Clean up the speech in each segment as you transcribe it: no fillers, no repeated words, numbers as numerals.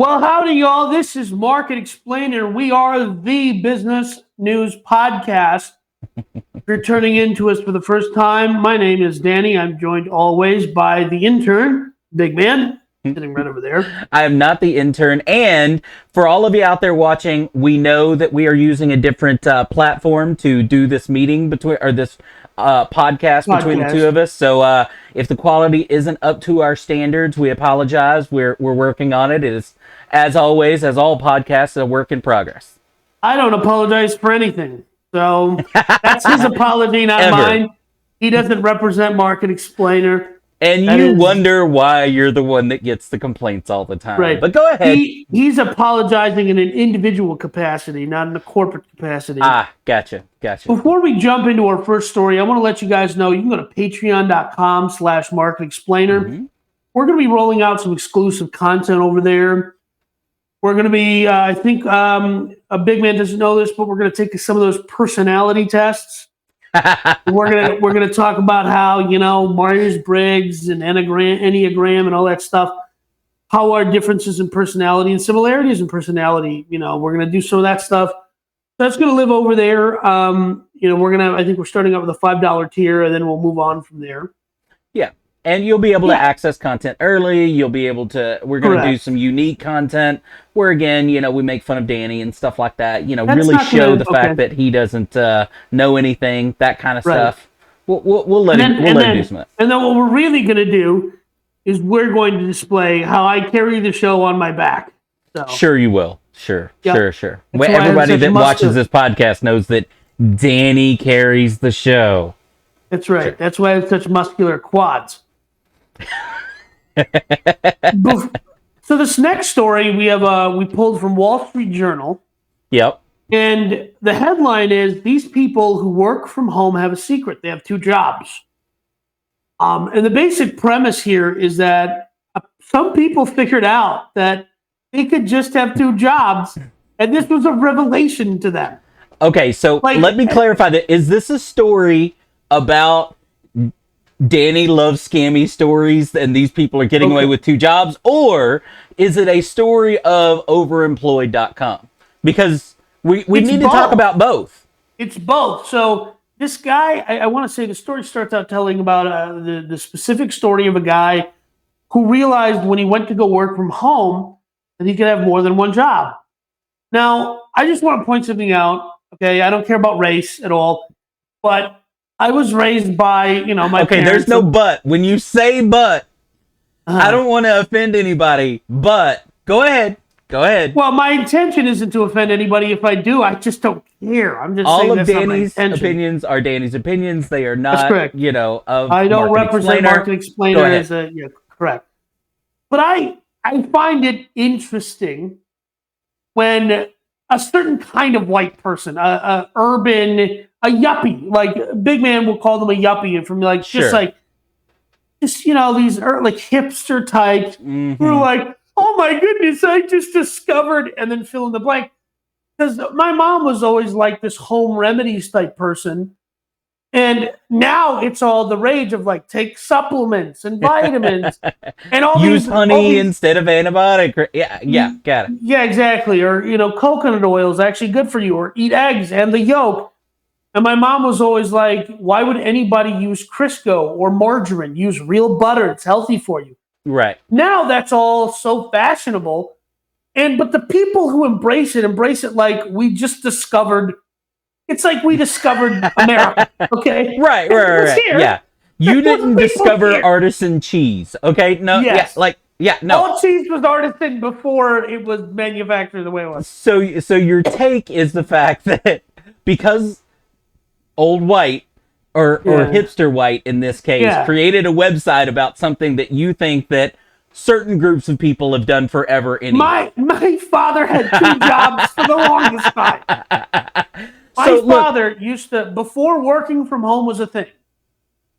Well, howdy, y'all. This is Market Explainer. We are the business news podcast. If you're turning into us for the first time, my name is Danny. I'm joined always by the intern, Big Man, sitting right over there. I am not the intern. And for all of you out there watching, we know that we are using a different platform to do this meeting this podcast between the two of us. So if the quality isn't up to our standards, we apologize. We're working on it. It is, as always, as all podcasts, a work in progress. I don't apologize for anything. So that's his apology, not mine. He doesn't represent Market Explainer. And you wonder why you're the one that gets the complaints all the time. Right. But go ahead. He's apologizing in an individual capacity, not in a corporate capacity. Gotcha. Before we jump into our first story, I want to let you guys know you can go to patreon.com/Market Explainer. Mm-hmm. We're going to be rolling out some exclusive content over there. We're going to be, I think a Big Man doesn't know this, but we're going to take some of those personality tests. We're gonna talk about how, Myers-Briggs and Enneagram and all that stuff, how our differences in personality and similarities in personality, we're gonna do some of that stuff. That's gonna live over there. I think we're starting out with a $5 tier, and then we'll move on from there. Yeah. And you'll be able to access content early. You'll be able to, we're going to do some unique content where, again, we make fun of Danny and stuff like that. Really show the fact that he doesn't know anything, that kind of stuff. We'll let him do some of that. And then what we're really going to do is we're going to display how I carry the show on my back. So. Sure you will. Sure. Everybody that watches this podcast knows that Danny carries the show. That's right. Sure. That's why I have such muscular quads. So this next story we pulled from Wall Street Journal. Yep. And the headline is, these people who work from home have a secret. They have two jobs. And the basic premise here is that some people figured out that they could just have two jobs, and this was a revelation to them. Okay, so let me clarify that. Is this a story about Danny loves scammy stories and these people are getting away with two jobs, or is it a story of overemployed.com? Because we need to talk about both. It's both. So this guy, I want to say the story starts out telling about the specific story of a guy who realized when he went to go work from home that he could have more than one job. Now, I just want to point something out. Okay, I don't care about race at all, but I was raised by, my parents. There's no but. When you say but, I don't want to offend anybody, but go ahead. Well, my intention isn't to offend anybody. If I do, I just don't care. I'm just saying that's not my intention. All of Danny's opinions are Danny's opinions. They are not, that's correct. I don't represent Market Explainer as correct. But I find it interesting when a certain kind of white person, urban, a yuppie, like Big Man will call them a yuppie, and from these hipster types who are like, oh my goodness, I just discovered, and then fill in the blank. Because my mom was always like this home remedies type person, and now it's all the rage of take supplements and vitamins and all use honey instead of antibiotic. Got it. Yeah, exactly. Or coconut oil is actually good for you, or eat eggs and the yolk. And my mom was always like, why would anybody use Crisco or margarine? Use real butter. It's healthy for you. Right. Now that's all so fashionable. But the people who embrace it like we just discovered. It's like we discovered America. Okay. Right. Yeah. You didn't discover Artisan cheese. Okay. No. Yes. No. All cheese was Artisan before it was manufactured the way it was. So your take is the fact that because old white or hipster white in this case created a website about something that you think that certain groups of people have done forever anyway. My father had two jobs for the longest time. My father used to, before working from home was a thing,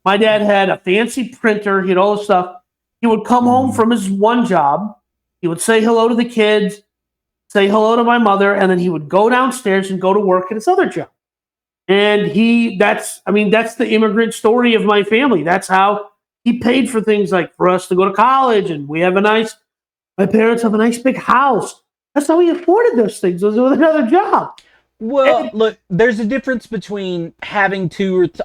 my dad had a fancy printer, he had all this stuff. He would come home from his one job, he would say hello to the kids, say hello to my mother, and then he would go downstairs and go to work at his other job. And that's the immigrant story of my family. That's how he paid for things like for us to go to college, and we have a nice My parents have a nice big house. That's how we afforded those things. It was with another job. Well, look, there's a difference between having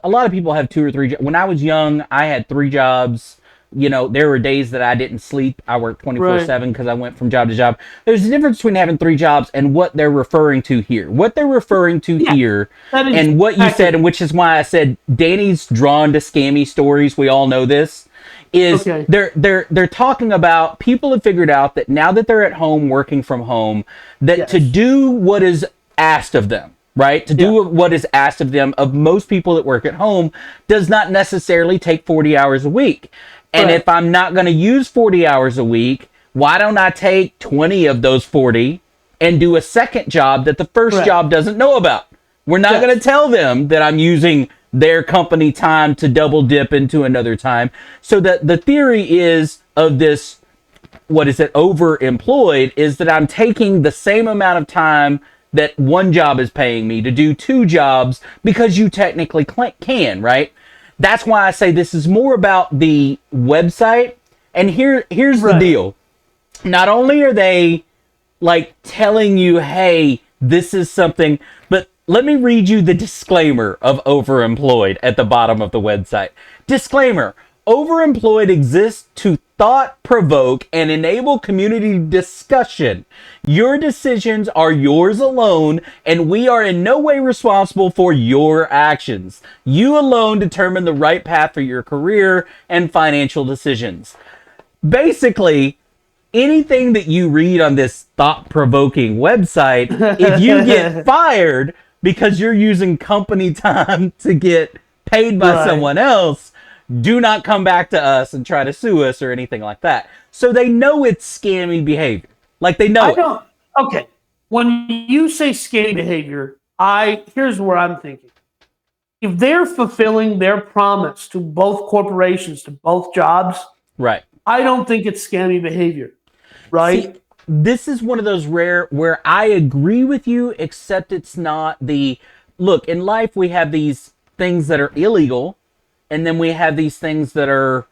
a lot of people have 2 or 3 jobs. When I was young, I had 3 jobs. You know, there were days that I didn't sleep. I worked 24/7 because I went from job to job. There's a difference between having 3 jobs and what they're referring to here. What they're referring to here and what you said, and which is why I said Danny's drawn to scammy stories. We all know this. Is they're talking about people have figured out that now that they're at home working from home, that to do what is asked of them, right? To do what is asked of them of most people that work at home does not necessarily take 40 hours a week. And if I'm not going to use 40 hours a week, why don't I take 20 of those 40 and do a second job that the first job doesn't know about? We're not going to tell them that I'm using their company time to double dip into another time. So that the theory is of this, overemployed, is that I'm taking the same amount of time that one job is paying me to do 2 jobs because you technically can, right? That's why I say this is more about the website. And here's the deal. Not only are they like telling you, hey, this is something, but let me read you the disclaimer of overemployed at the bottom of the website. Disclaimer. Overemployed exists to thought-provoke and enable community discussion. Your decisions are yours alone, and we are in no way responsible for your actions. You alone determine the right path for your career and financial decisions. Basically, anything that you read on this thought-provoking website, if you get fired because you're using company time to get paid by someone else, do not come back to us and try to sue us or anything like that. So they know it's scammy behavior. Like they know it. Okay. When you say scammy behavior, here's where I'm thinking. If they're fulfilling their promise to both corporations, to both jobs, I don't think it's scammy behavior. Right? See, this is one of those rare where I agree with you, except it's not look, in life we have these things that are illegal. And then we have these things that are,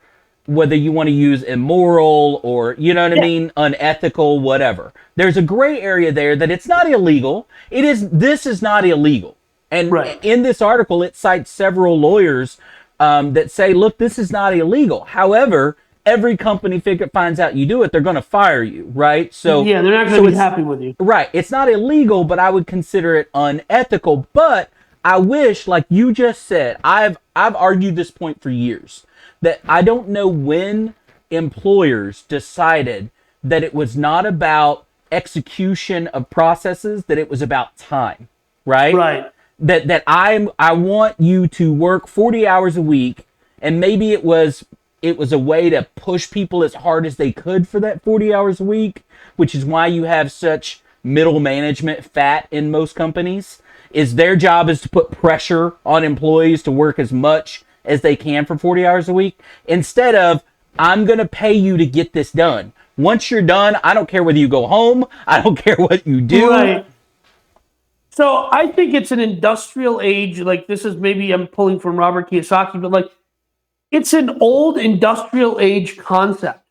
whether you want to use immoral or, you know what I mean, unethical, whatever. There's a gray area there that it's not illegal. This is not illegal. And in this article, it cites several lawyers that say, look, this is not illegal. However, every company finds out you do it, they're going to fire you, right? So they're not going to be happy with you. Right. It's not illegal, but I would consider it unethical. But I wish, like you just said, I've argued this point for years, that I don't know when employers decided that it was not about execution of processes, that it was about time, right? Right. That I want you to work 40 hours a week, and maybe it was a way to push people as hard as they could for that 40 hours a week, which is why you have such middle management fat in most companies. Is their job is to put pressure on employees to work as much as they can for 40 hours a week, instead of, I'm going to pay you to get this done. Once you're done, I don't care whether you go home. I don't care what you do. Right. So I think it's an industrial age. Like this is maybe I'm pulling from Robert Kiyosaki, but like it's an old industrial age concept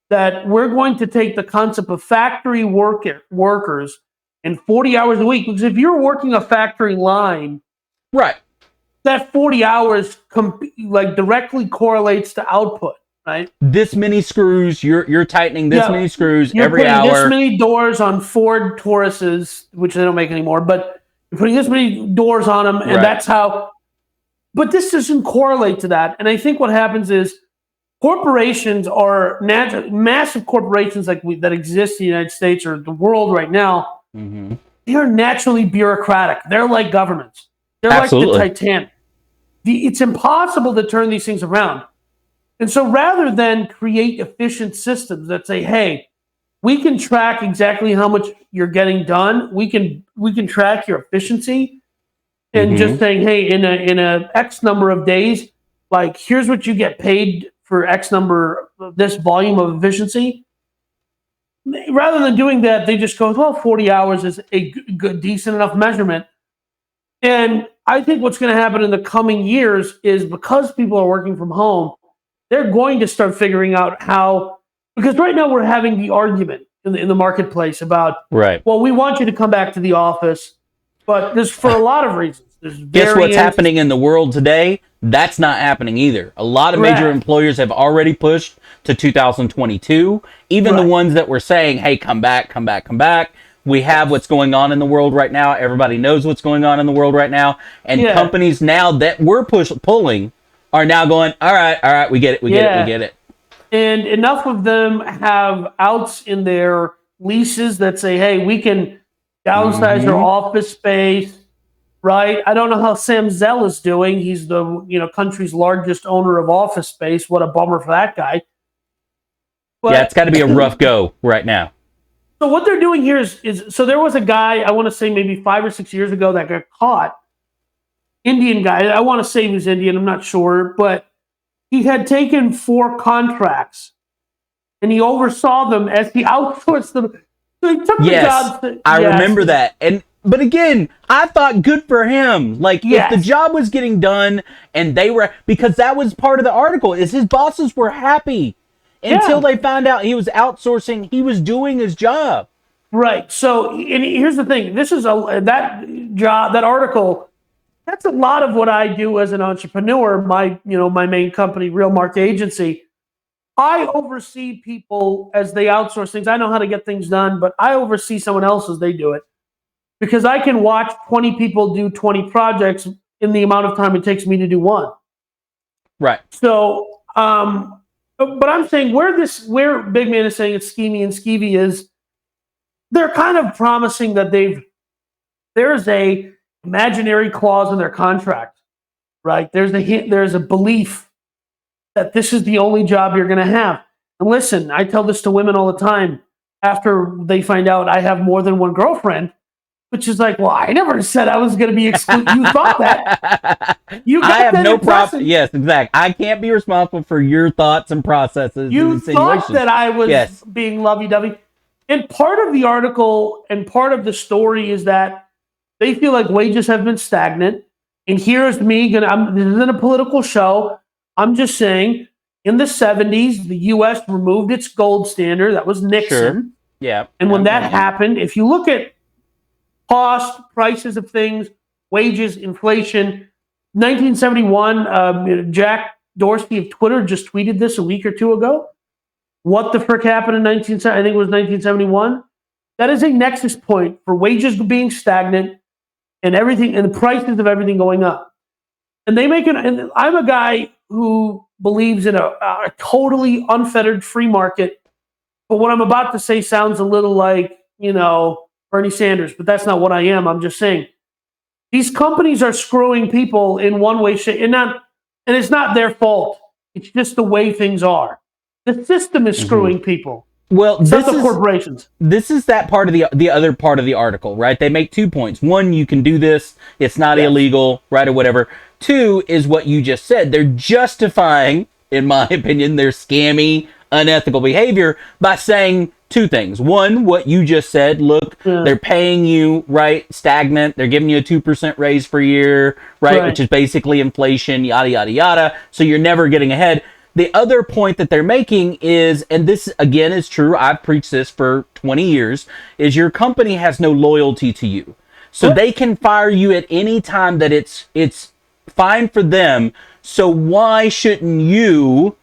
that we're going to take the concept of factory workers and 40 hours a week, because if you're working a factory line, that 40 hours directly correlates to output, right? This many screws, you're tightening this many screws every hour. You're putting this many doors on Ford Tauruses, which they don't make anymore, but you're putting this many doors on them, and that's how. But this doesn't correlate to that. And I think what happens is corporations are massive corporations that exist in the United States or the world right now. Mm-hmm. They are naturally bureaucratic. They're like governments. They're Absolutely. like the Titanic. It's impossible to turn these things around. And so rather than create efficient systems that say, hey, we can track exactly how much you're getting done, we can track your efficiency, and just saying, hey, in a X number of days, like here's what you get paid for X number, this volume of efficiency. Rather than doing that, they just go, well, 40 hours is a good, decent enough measurement. And I think what's going to happen in the coming years is because people are working from home, they're going to start figuring out how, Because right now we're having the argument in the marketplace about, well, we want you to come back to the office, but there's for a lot of reasons. Guess what's happening in the world today? That's not happening either. A lot of major employers have already pushed to 2022. Even the ones that were saying, hey, come back, come back, come back. We have what's going on in the world right now. Everybody knows what's going on in the world right now. And companies now that we're pulling are now going, all right, we get it, we get it. And enough of them have outs in their leases that say, hey, we can downsize our office space. Right, I don't know how Sam Zell is doing. He's the country's largest owner of office space. What a bummer for that guy. But, it's got to be a rough go right now. So what they're doing here is so there was a guy, I want to say maybe 5 or 6 years ago, that got caught. Indian guy. I want to say he was Indian. I'm not sure, but he had taken 4 contracts, and he oversaw them as he outsourced them. So he took the jobs. I remember that. But again, I thought good for him. Like, if the job was getting done and they were, because that was part of the article, is his bosses were happy until they found out he was outsourcing. He was doing his job. Right. So, and here's the thing. This is that article, that's a lot of what I do as an entrepreneur. My main company, Real Mark Agency. I oversee people as they outsource things. I know how to get things done, but I oversee someone else as they do it. Because I can watch 20 people do 20 projects in the amount of time it takes me to do one. Right. So, but I'm saying where Big Man is saying it's schemy and skeevy is they're kind of promising that there's a imaginary clause in their contract, right? There's a belief that this is the only job you're going to have. And listen, I tell this to women all the time after they find out I have more than one girlfriend. Which is like, well, I never said I was going to be excluded. You thought that. I have no problem. Yes, exactly. I can't be responsible for your thoughts and processes. You thought that I was being lovey-dovey. And part of the article and part of the story is that they feel like wages have been stagnant. And here's me. This isn't a political show. I'm just saying, in the 70s, the U.S. removed its gold standard. That was Nixon. Sure. Yeah. And when that happened, if you look at cost, prices of things, wages, inflation. 1971, Jack Dorsey of Twitter just tweeted this a week or two ago. What the frick happened in 1971? That is a nexus point for wages being stagnant and everything, and the prices of everything going up. And and I'm a guy who believes in a totally unfettered free market. But what I'm about to say sounds a little like, Bernie Sanders, but that's not what I am. I'm just saying these companies are screwing people in one way, shape, and it's not their fault. It's just the way things are. The system is screwing people. Well, this is the corporations. This is that part of the other part of the article, right? They make 2 points. 1, you can do this; it's not illegal, right, or whatever. 2 is what you just said. They're justifying, in my opinion, their scammy, unethical behavior by saying 2 things. 1, what you just said. Look, they're paying you, right, stagnant. They're giving you a 2% raise per year, right, which is basically inflation, yada, yada, yada. So you're never getting ahead. The other point that they're making is, and this, again, is true, I've preached this for 20 years, is your company has no loyalty to you. So they can fire you at any time that it's fine for them. So why shouldn't you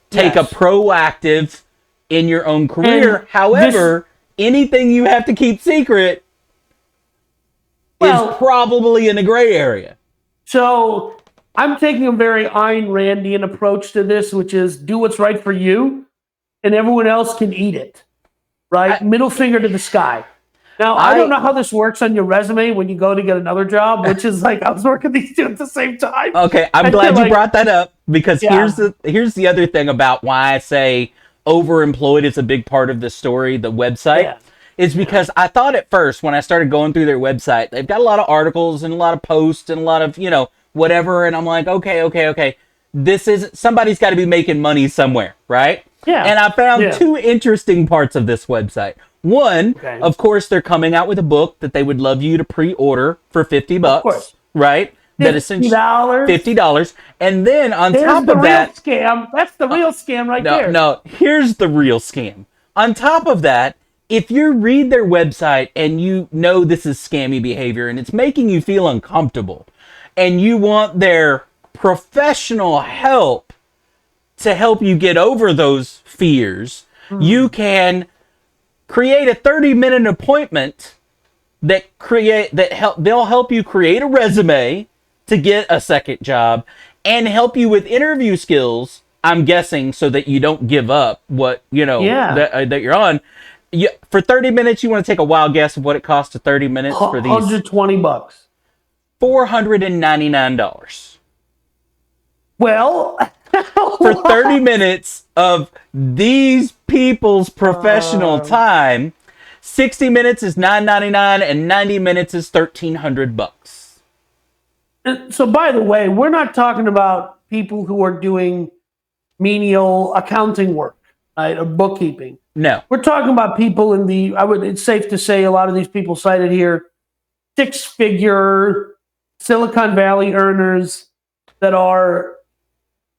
take a proactive in your own career? However, anything you have to keep secret is probably in a gray area. So I'm taking a very Ayn Randian approach to this, which is do what's right for you and everyone else can eat it, right? Middle finger to the sky. Now, I don't know how this works on your resume when you go to get another job, which is like I was working these 2 at the same time. Okay, I'm glad you brought that up because here's the other thing about why I say overemployed is a big part of the story, the website, is because I thought at first when I started going through their website, they've got a lot of articles and a lot of posts and a lot of, whatever. And I'm like, okay. Somebody's got to be making money somewhere, right? Yeah. And I found 2 interesting parts of this website. One, of course, they're coming out with a book that they would love you to pre-order for $50, right? that essentially $50. And then on top of that, scam. That's the real scam right there. No, here's the real scam. On top of that, if you read their website and you know this is scammy behavior and it's making you feel uncomfortable and you want their professional help to help you get over those fears, you can create a 30-minute appointment they'll help you create a resume to get a second job and help you with interview skills, I'm guessing, so that you don't give up that you're on. For 30 minutes, you want to take a wild guess of what it costs to 30 minutes for these? $120. $499. Well, for 30 minutes of these people's professional time, 60 minutes is $9.99 and 90 minutes is $1,300. And so, by the way, we're not talking about people who are doing menial accounting work, right, or bookkeeping. No, we're talking about people it's safe to say a lot of these people cited here, 6-figure Silicon Valley earners that are,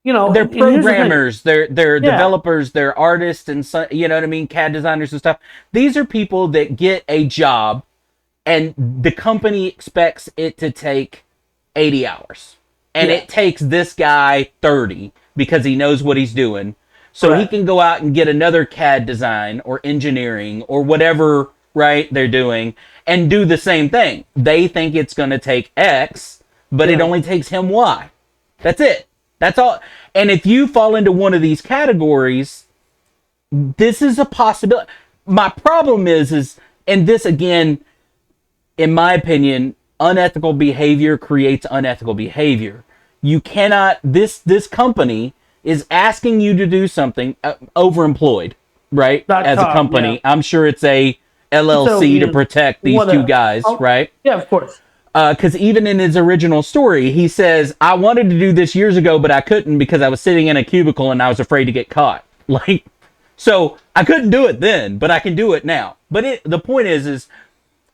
they're programmers, they're developers, they're artists, and CAD designers and stuff. These are people that get a job, and the company expects it to take 80 hours, and it takes this guy 30 because he knows what he's doing. So he can go out and get another CAD design or engineering or whatever, right, they're doing, and do the same thing. They think it's going to take X, but it only takes him Y. That's it. That's all. And if you fall into one of these categories, this is a possibility. My problem is, and this again, in my opinion, unethical behavior creates unethical behavior. You cannot, this company is asking you to do something, overemployed, right? As a company. I'm sure it's a LLC to protect these two guys, right? Yeah, of course. Because even in his original story, he says, I wanted to do this years ago, but I couldn't because I was sitting in a cubicle and I was afraid to get caught. So I couldn't do it then, but I can do it now. But the point is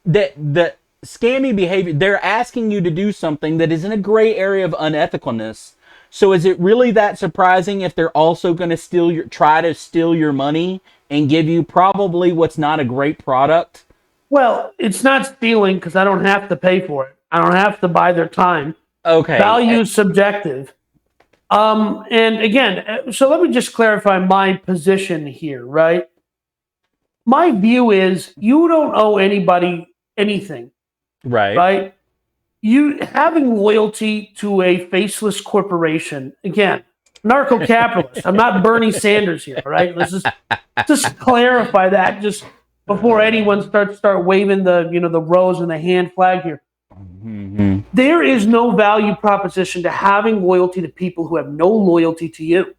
that the scammy behavior, they're asking you to do something that is in a gray area of unethicalness. So is it really that surprising if they're also going to try to steal your money and give you probably what's not a great product? Well, it's not stealing because I don't have to pay for it. I don't have to buy their time. Okay. Value is subjective. And again, so let me just clarify my position here, right? My view is you don't owe anybody anything. Right. Right? You having loyalty to a faceless corporation, again, narco-capitalist. I'm not Bernie Sanders here, right? Let's just clarify that just before anyone start waving the rose and the hand flag here. Mm-hmm. There is no value proposition to having loyalty to people who have no loyalty to you.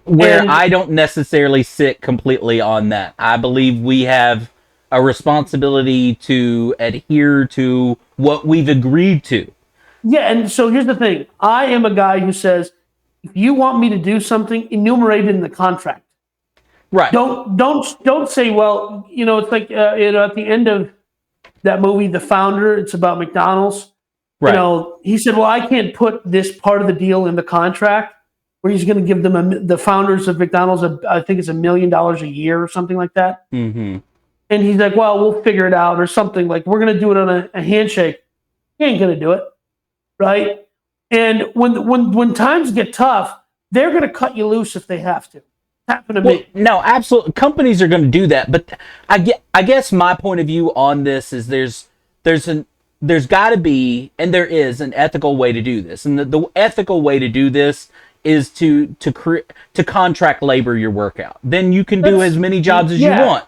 I don't necessarily sit completely on that. I believe we have a responsibility to adhere to what we've agreed to. Yeah, and so here's the thing. I am a guy who says, if you want me to do something, enumerate it in the contract. Right. Don't say, well, it's like at the end of that movie, The Founder, it's about McDonald's. Right. He said, well, I can't put this part of the deal in the contract where he's going to give them the founders of McDonald's, I think it's $1 million a year or something like that. Mm-hmm. And he's like, well, we'll figure it out or something. Like, we're going to do it on a handshake. He ain't going to do it. Right? And when times get tough, they're going to cut you loose if they have to. Happen to me. No, absolutely. Companies are going to do that. But I guess my point of view on this is there's got to be, and there is, an ethical way to do this. And the ethical way to do this is to contract labor your work out. Then you can do as many jobs as you want.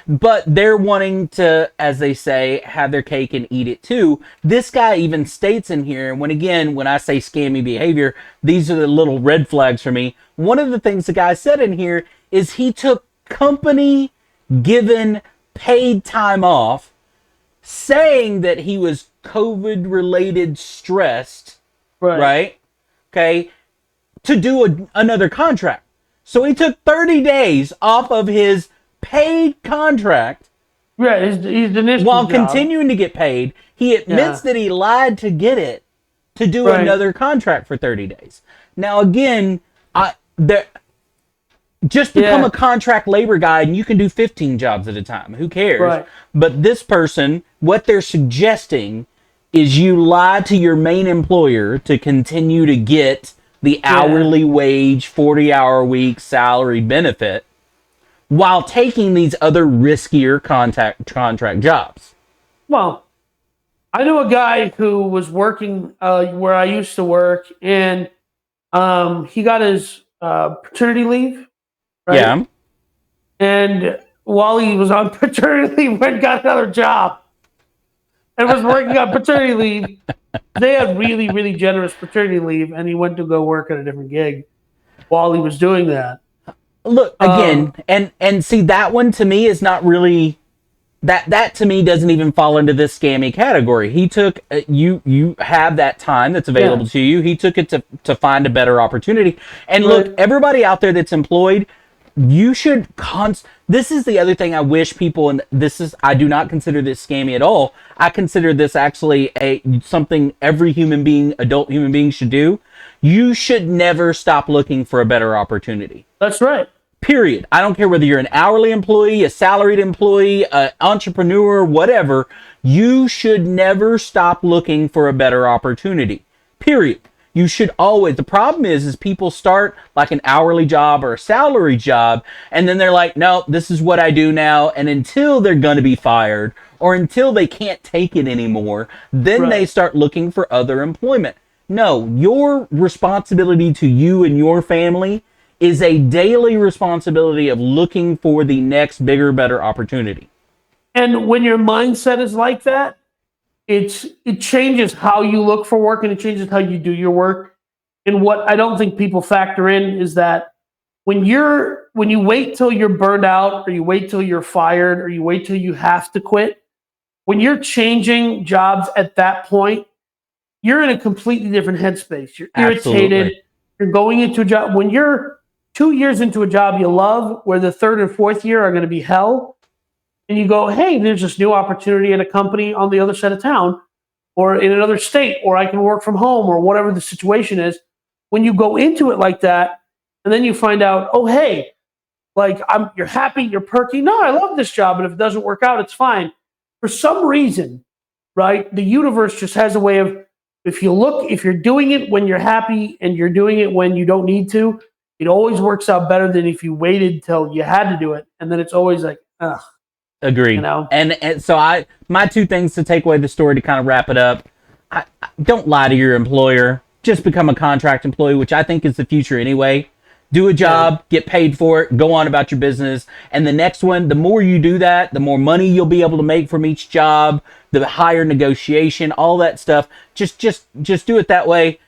But they're wanting to, as they say, have their cake and eat it too. This guy even states in here, when I say scammy behavior, these are the little red flags for me. One of the things the guy said in here is he took company given paid time off, saying that he was COVID related stressed, right? Okay, to do another contract. So he took 30 days off of his paid contract Right, his initial While job. continuing to get paid, he admits that he lied to get it to do another contract for 30 days. Now, again, just become a contract labor guy and you can do 15 jobs at a time. Who cares? Right. But this person, what they're suggesting is you lie to your main employer to continue to get the hourly wage, 40-hour week salary benefit while taking these other riskier contract jobs. Well, I know a guy who was working where I used to work, and he got his paternity leave, right? Yeah. And while he was on paternity leave, went and got another job and was working on paternity leave. They had really, really generous paternity leave, and he went to go work at a different gig while he was doing that. Look, again, and see, that one to me is not really... That to me doesn't even fall into this scammy category. He took you have that time that's available to you. He took it to find a better opportunity. And look, everybody out there that's employed, you should this is the other thing I wish people, and I do not consider this scammy at all. I consider this actually something every adult human being should do. You should never stop looking for a better opportunity. That's right. Period. I don't care whether you're an hourly employee, a salaried employee, an entrepreneur, whatever. You should never stop looking for a better opportunity. Period. You should always. The problem is people start like an hourly job or a salary job, and then they're like, no, this is what I do now. And until they're going to be fired or until they can't take it anymore, then they start looking for other employment. No, your responsibility to you and your family is a daily responsibility of looking for the next bigger, better opportunity. And when your mindset is like that, it changes how you look for work and it changes how you do your work. And what I don't think people factor in is that when you wait till you're burned out, or you wait till you're fired, or you wait till you have to quit, when you're changing jobs at that point, you're in a completely different headspace. You're irritated. Absolutely. You're going into a job. When you're 2 years into a job you love, where the third and fourth year are going to be hell, and you go, hey, there's this new opportunity at a company on the other side of town or in another state, or I can work from home, or whatever the situation is. When you go into it like that, and then you find out, oh, hey, like you're happy, you're perky. No, I love this job, and if it doesn't work out, it's fine. For some reason, right, the universe just has a way of, if you're doing it when you're happy and you're doing it when you don't need to, it always works out better than if you waited till you had to do it. And then it's always like, ugh. Agreed. You know? And so my two things to take away the story to kind of wrap it up. I don't lie to your employer. Just become a contract employee, which I think is the future anyway. Do a job, get paid for it, go on about your business. And the next one, the more you do that, the more money you'll be able to make from each job, the higher negotiation, all that stuff. Just do it that way.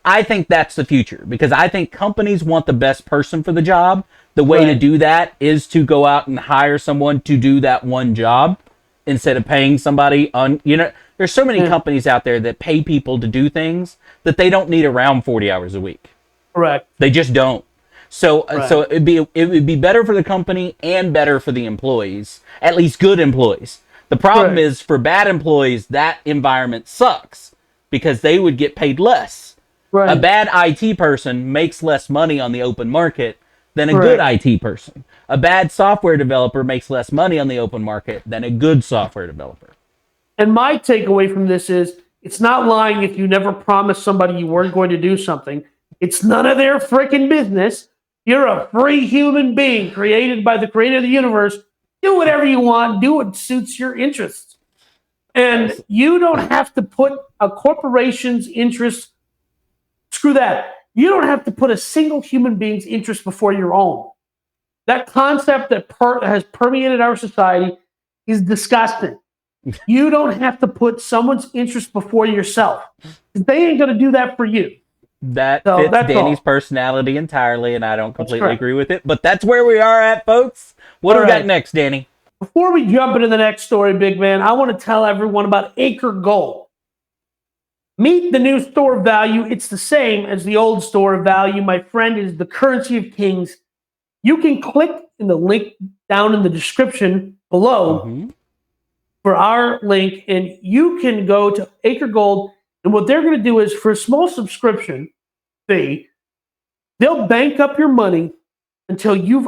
I think that's the future, because I think companies want the best person for the job. The way to do that is to go out and hire someone to do that one job instead of paying somebody on, there's so many companies out there that pay people to do things that they don't need around 40 hours a week. Correct. They just don't. So it would be better for the company and better for the employees, at least good employees. The problem is, for bad employees, that environment sucks because they would get paid less. A bad IT person makes less money on the open market than a good IT person. A bad software developer makes less money on the open market than a good software developer. And my takeaway from this is, it's not lying if you never promised somebody you weren't going to do something. It's none of their freaking business. You're a free human being created by the creator of the universe. Do whatever you want. Do what suits your interests. And you don't have to put a corporation's interest. Screw that. You don't have to put a single human being's interest before your own. That concept that has permeated our society is disgusting. You don't have to put someone's interest before yourself. They ain't going to do that for you. That fits Danny's personality entirely, and I don't completely agree with it. But that's where we are at, folks. What do we got next, Danny? Before we jump into the next story, big man, I want to tell everyone about Acre Gold. Meet the new store of value. It's the same as the old store of value. My friend, is the currency of kings. You can click in the link down in the description below for our link, and you can go to Acre Gold. And what they're going to do is, for a small subscription fee, they'll bank up your money until you've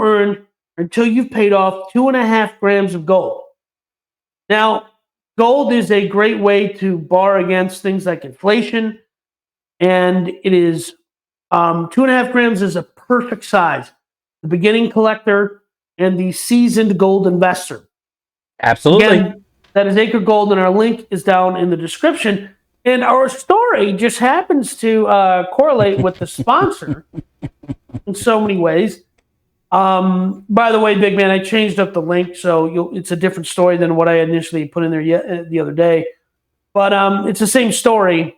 paid off 2.5 grams of gold. Now, gold is a great way to bar against things like inflation, and it is 2.5 grams is a perfect size. The beginning collector and the seasoned gold investor. Absolutely. Again, that is Acre Gold, and our link is down in the description. And our story just happens to correlate with the sponsor in so many ways. By the way, big man, I changed up the link, so it's a different story than what I initially put in there the other day. But it's the same story.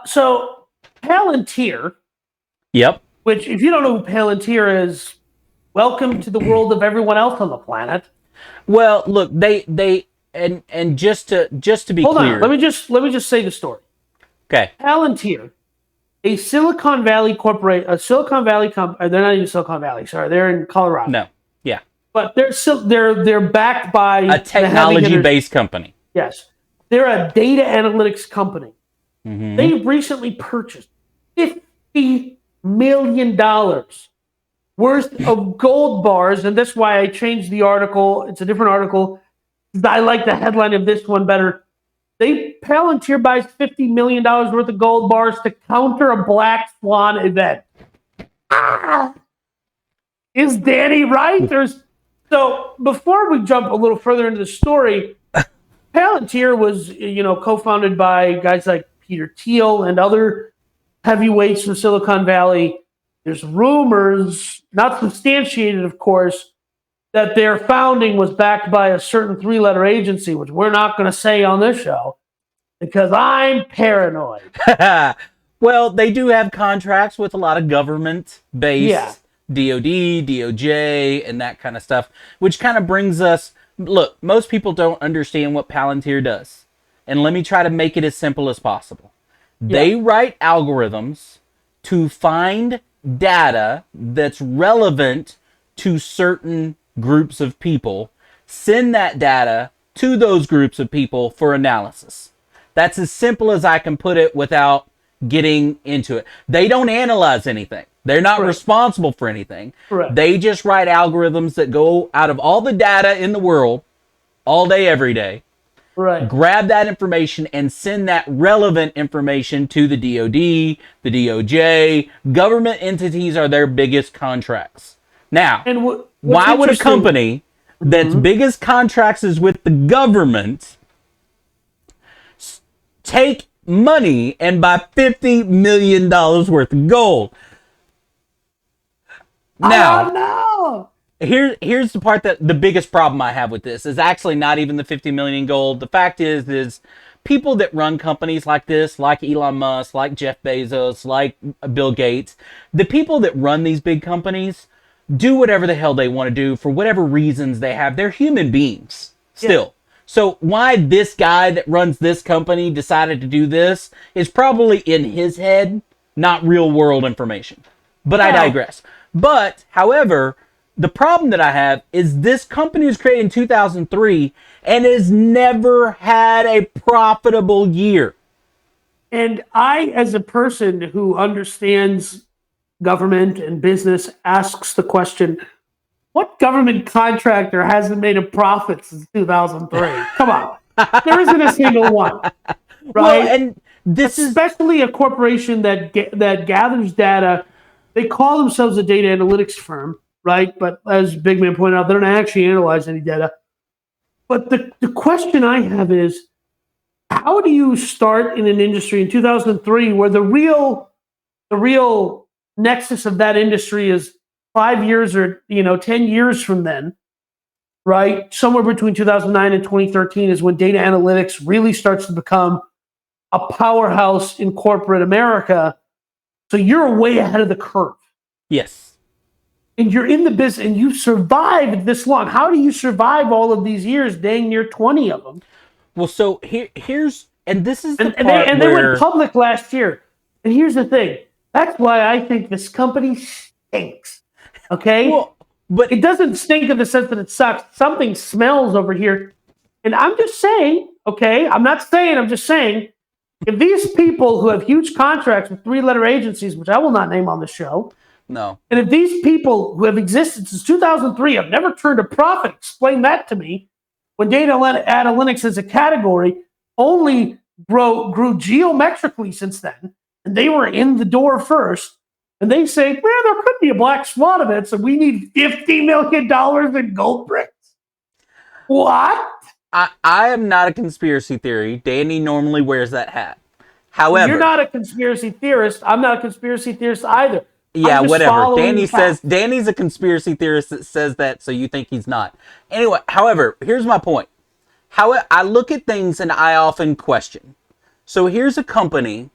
So Palantir. Yep. Which, if you don't know who Palantir is, welcome to the world of everyone else on the planet. Well, look, and just to be Hold clear. on, let me just say the story. Okay. Palantir, a Silicon Valley company. They're not even Silicon Valley. Sorry, they're in Colorado. No. Yeah. But they're backed by a technology-based company. Yes, they're a data analytics company. They recently purchased $50 million worth of gold bars, and that's why I changed the article. It's a different article. I like the headline of this one better. Palantir buys $50 million worth of gold bars to counter a black swan event. Is Danny right? So before we jump a little further into the story, Palantir was, co-founded by guys like Peter Thiel and other heavyweights from Silicon Valley. There's rumors, not substantiated, of course, that their founding was backed by a certain 3-letter agency, which we're not going to say on this show because I'm paranoid. Well, they do have contracts with a lot of government-based DOD, DOJ, and that kind of stuff, which kind of brings us... Look, most people don't understand what Palantir does. And let me try to make it as simple as possible. They write algorithms to find data that's relevant to certain groups of people, send that data to those groups of people for analysis. That's as simple as I can put it without getting into it. They don't analyze anything. They're not responsible for anything. They just write algorithms that go out of all the data in the world, all day, every day, grab that information and send that relevant information to the DOD, the DOJ. Government entities are their biggest contracts. Now, why would a company that's biggest contracts is with the government take money and buy $50 million worth of gold? Now, here's the part that the biggest problem I have with this is actually not even the 50 million in gold. The fact is people that run companies like this, like Elon Musk, like Jeff Bezos, like Bill Gates, the people that run these big companies do whatever the hell they want to do for whatever reasons they have. They're human beings still. So why this guy that runs this company decided to do this is probably in his head, not real world information. But I digress. But, however, the problem that I have is this company was created in 2003 and has never had a profitable year. And I, as a person who understands government and business, asks the question, what government contractor hasn't made a profit since 2003? Come on. There isn't a single one. Right? Well, and this especially a corporation that gathers data. They call themselves a data analytics firm, right? But as Big Man pointed out, they don't actually analyze any data. But the question I have is, how do you start in an industry in 2003 where the real nexus of that industry is 5 years or 10 years from then, right? Somewhere between 2009 and 2013 is when data analytics really starts to become a powerhouse in corporate America. So you're way ahead of the curve. Yes. And you're in the business and you survived this long. How do you survive all of these years, dang near 20 of them? Well, so here's, and this is the they went public last year. And here's the thing. That's why I think this company stinks. Okay? Well, But it doesn't stink in the sense that it sucks. Something smells over here. And I'm just saying, okay, I'm not saying, I'm just saying, if these people who have huge contracts with 3-letter agencies, which I will not name on the show, no. and if these people who have existed since 2003 have never turned a profit, explain that to me, when data analytics as a category only grew geometrically since then, and they were in the door first, and they say, man, there could be a black swan of it, so we need $50 million in gold bricks. What? I am not a conspiracy theory. Danny normally wears that hat. However, you're not a conspiracy theorist. I'm not a conspiracy theorist either. Yeah, whatever. Danny says Danny's a conspiracy theorist that says that, so you think he's not. Anyway, however, here's my point. How I look at things and I often question. So here's a company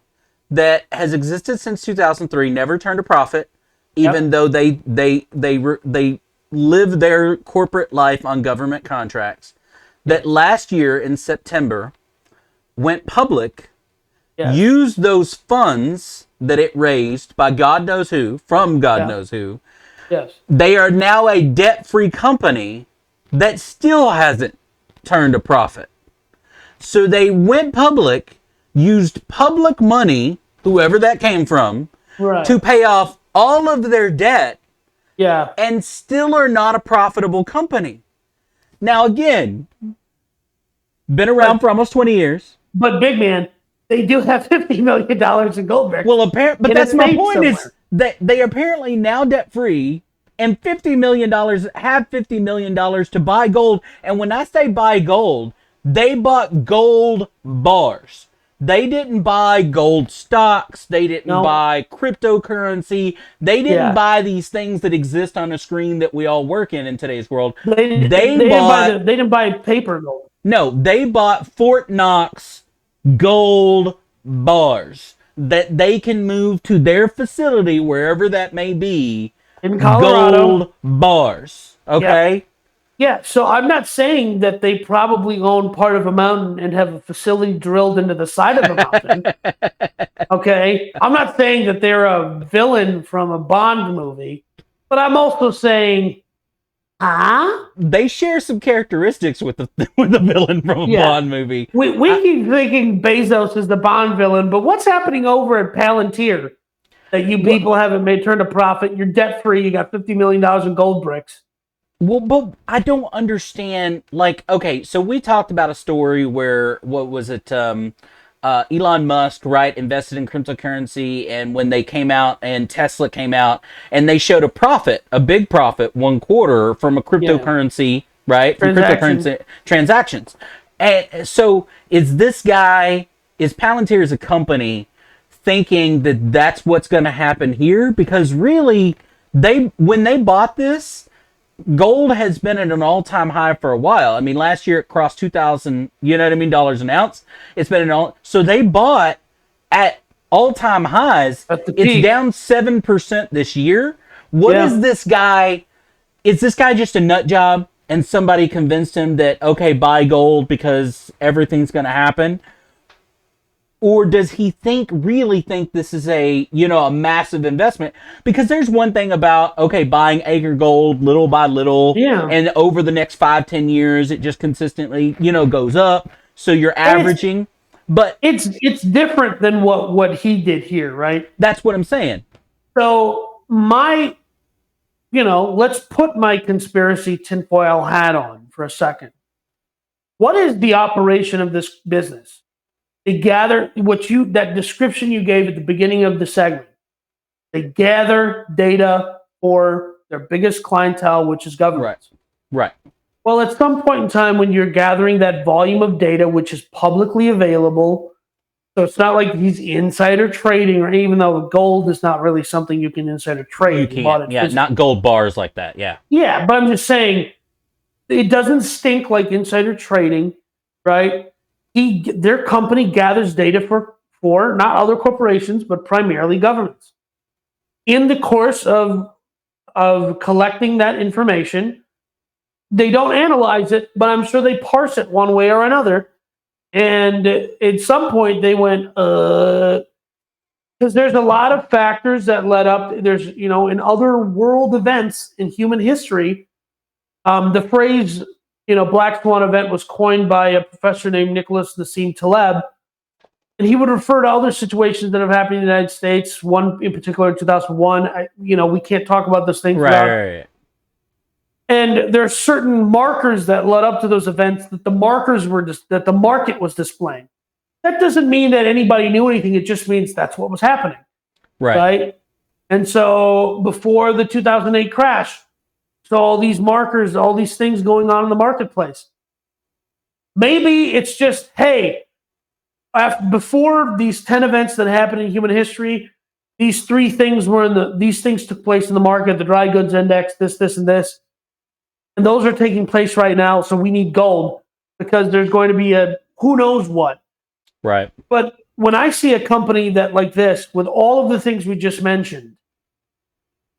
that has existed since 2003, never turned a profit, even though they live their corporate life on government contracts. That last year in September went public, used those funds that it raised by God knows who, from God knows who. Yes. They are now a debt-free company that still hasn't turned a profit. So they went public, used public money, whoever that came from, to pay off all of their debt, and still are not a profitable company. Now again, been around for almost 20 years. But big man, they do have $50 million in gold bricks. Well, but that's my point, is that they apparently now debt-free and $50 million, have $50 million to buy gold. And when I say buy gold, they bought gold bars. They didn't buy gold stocks. They didn't buy cryptocurrency. They didn't buy these things that exist on a screen that we all work in today's world. They didn't buy paper gold. No, they bought Fort Knox gold bars that they can move to their facility, wherever that may be, in Colorado. Gold bars. Okay? Yeah, so I'm not saying that they probably own part of a mountain and have a facility drilled into the side of a mountain. Okay? I'm not saying that they're a villain from a Bond movie, but I'm also saying, they share some characteristics with the villain from a Bond movie. We keep thinking Bezos is the Bond villain, but what's happening over at Palantir that you people haven't turned a profit? You're debt free. You got $50 million in gold bricks. Well, but I don't understand. Like, okay, so we talked about a story where, what was it? Elon Musk, right, invested in cryptocurrency, and when they came out and Tesla came out and they showed a profit, a big profit, 1 quarter from a cryptocurrency, right, from cryptocurrency transactions. And so is Palantir as a company thinking that that's what's going to happen here? Because really, when they bought this, gold has been at an all-time high for a while. I mean, last year it crossed 2,000, you know what I mean, dollars an ounce. It's been so they bought at all-time highs. It's down 7% this year. What is this guy? Is this guy just a nut job and somebody convinced him that, okay, buy gold because everything's going to happen? Or does he really think this is a massive investment? Because there's one thing about, okay, buying acre gold little by little, and over the next 5-10 years, it just consistently, goes up. So you're averaging, but it's different than what he did here, right? That's what I'm saying. So let's put my conspiracy tinfoil hat on for a second. What is the operation of this business? They gather that description you gave at the beginning of the segment. They gather data for their biggest clientele, which is governments. Right. Well, at some point in time, when you're gathering that volume of data, which is publicly available, so it's not like he's insider trading, or even though gold is not really something you can insider trade. You can't. Not gold bars like that. Yeah. Yeah, but I'm just saying, it doesn't stink like insider trading, right? Their company gathers data for not other corporations, but primarily governments. In the course of collecting that information, they don't analyze it, but I'm sure they parse it one way or another. And at some point they went, Because there's a lot of factors that led up. There's, in other world events in human history, the phrase, Black Swan event was coined by a professor named Nicholas Nassim Taleb. And he would refer to other situations that have happened in the United States. One in particular in 2001. We can't talk about those things. Right. And there are certain markers that led up to those events that the market was displaying. That doesn't mean that anybody knew anything. It just means that's what was happening. Right. And so before the 2008 crash, so all these markers, all these things going on in the marketplace. Maybe it's just, hey, before these 10 events that happened in human history, these things took place in the market, the dry goods index, this, and this. And those are taking place right now. So we need gold because there's going to be a who knows what. Right. But when I see a company that like this, with all of the things we just mentioned,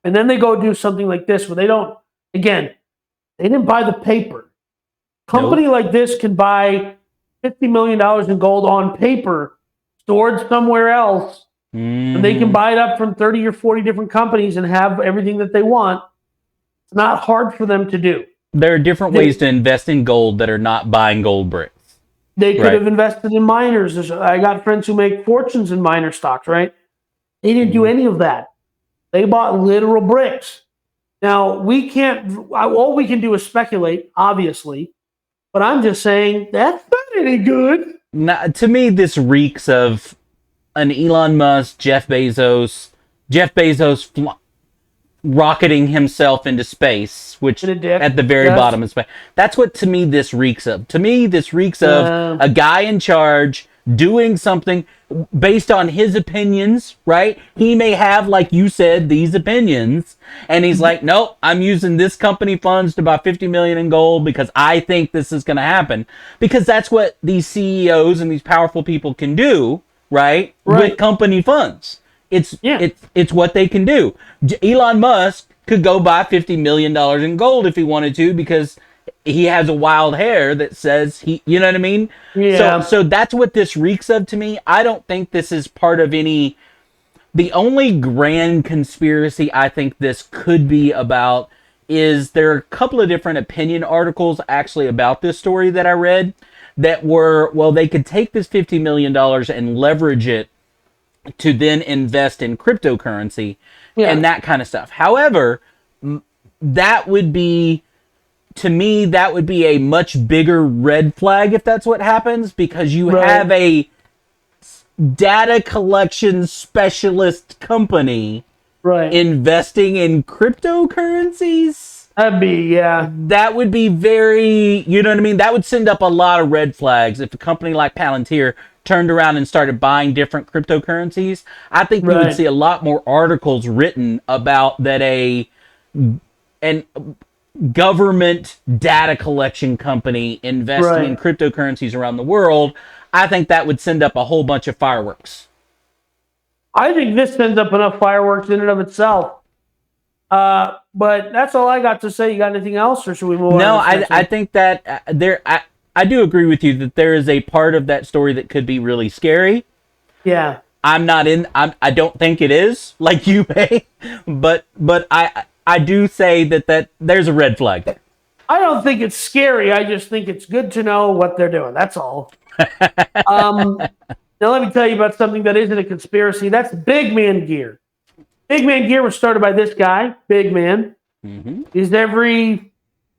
and then they go do something like this where they didn't buy the paper. Company like this can buy $50 million in gold on paper stored somewhere else. And they can buy it up from 30 or 40 different companies and have everything that they want. It's not hard for them to do. There are different ways to invest in gold that are not buying gold bricks. They could have invested in miners. I got friends who make fortunes in miner stocks, right? They didn't do any of that. They bought literal bricks. Now, all we can do is speculate, obviously, but I'm just saying that's not any good. Now, to me, this reeks of an Elon Musk, Jeff Bezos rocketing himself into space, which at the very bottom of space. That's what, to me, this reeks of. To me, this reeks of a guy in charge doing something based on his opinions, right? He may have, like you said, these opinions, and he's like, nope, I'm using this company funds to buy 50 million in gold because I think this is going to happen. Because that's what these CEOs and these powerful people can do, right? With company funds. It's what they can do. Elon Musk could go buy $50 million in gold if he wanted to because he has a wild hair that says you know what I mean? Yeah. So that's what this reeks of to me. I don't think this is part of the only grand conspiracy I think this could be about is there are a couple of different opinion articles actually about this story that I read that were, they could take this $50 million and leverage it to then invest in cryptocurrency and that kind of stuff. However, that would be, to me, that would be a much bigger red flag if that's what happens, because you have a data collection specialist company investing in cryptocurrencies. That would be very, you know what I mean? That would send up a lot of red flags if a company like Palantir turned around and started buying different cryptocurrencies. I think you would see a lot more articles written about that an government data collection company investing in cryptocurrencies around the world. I think that would send up a whole bunch of fireworks. I think this sends up enough fireworks in and of itself. But that's all I got to say. You got anything else, or should we move on? No, I think that I do agree with you that there is a part of that story that could be really scary. Yeah. I don't think it is, like you may, but I do say that there's a red flag there. I don't think it's scary. I just think it's good to know what they're doing. That's all. Now let me tell you about something that isn't a conspiracy. That's Big Man Gear. Big Man Gear was started by this guy, Big Man. He's everything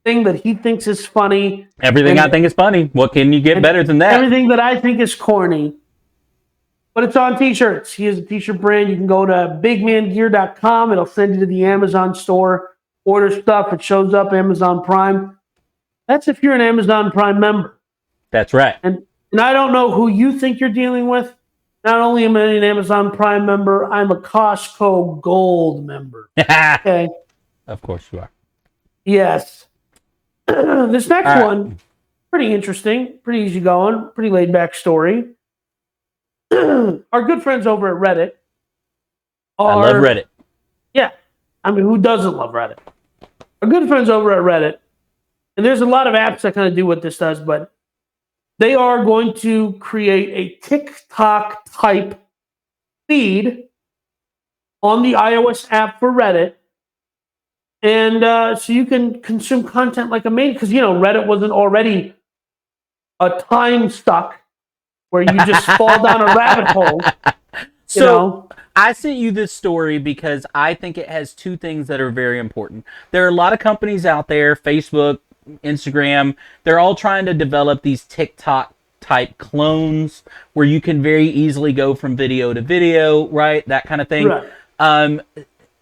that he thinks is funny. Everything I think is funny. What can you get better than that? Everything that I think is corny. But it's on t-shirts. He has a t-shirt brand. You can go to bigmangear.com. It'll send you to the Amazon store. Order stuff. It shows up Amazon Prime. That's if you're an Amazon Prime member. That's right. And I don't know who you think you're dealing with. Not only am I an Amazon Prime member, I'm a Costco Gold member. Okay. Of course you are. Yes. This next one, pretty interesting, pretty easygoing, pretty laid back story. Our good friends over at Reddit I love Reddit. Yeah. I mean, who doesn't love Reddit? Our good friends over at Reddit, and there's a lot of apps that kind of do what this does, but they are going to create a TikTok type feed on the iOS app for Reddit. And so you can consume content like a maniac. Because, Reddit wasn't already a time stuck where you just fall down a rabbit hole. So I sent you this story because I think it has two things that are very important. There are a lot of companies out there, Facebook, Instagram, they're all trying to develop these TikTok type clones where you can very easily go from video to video, right? That kind of thing. Right.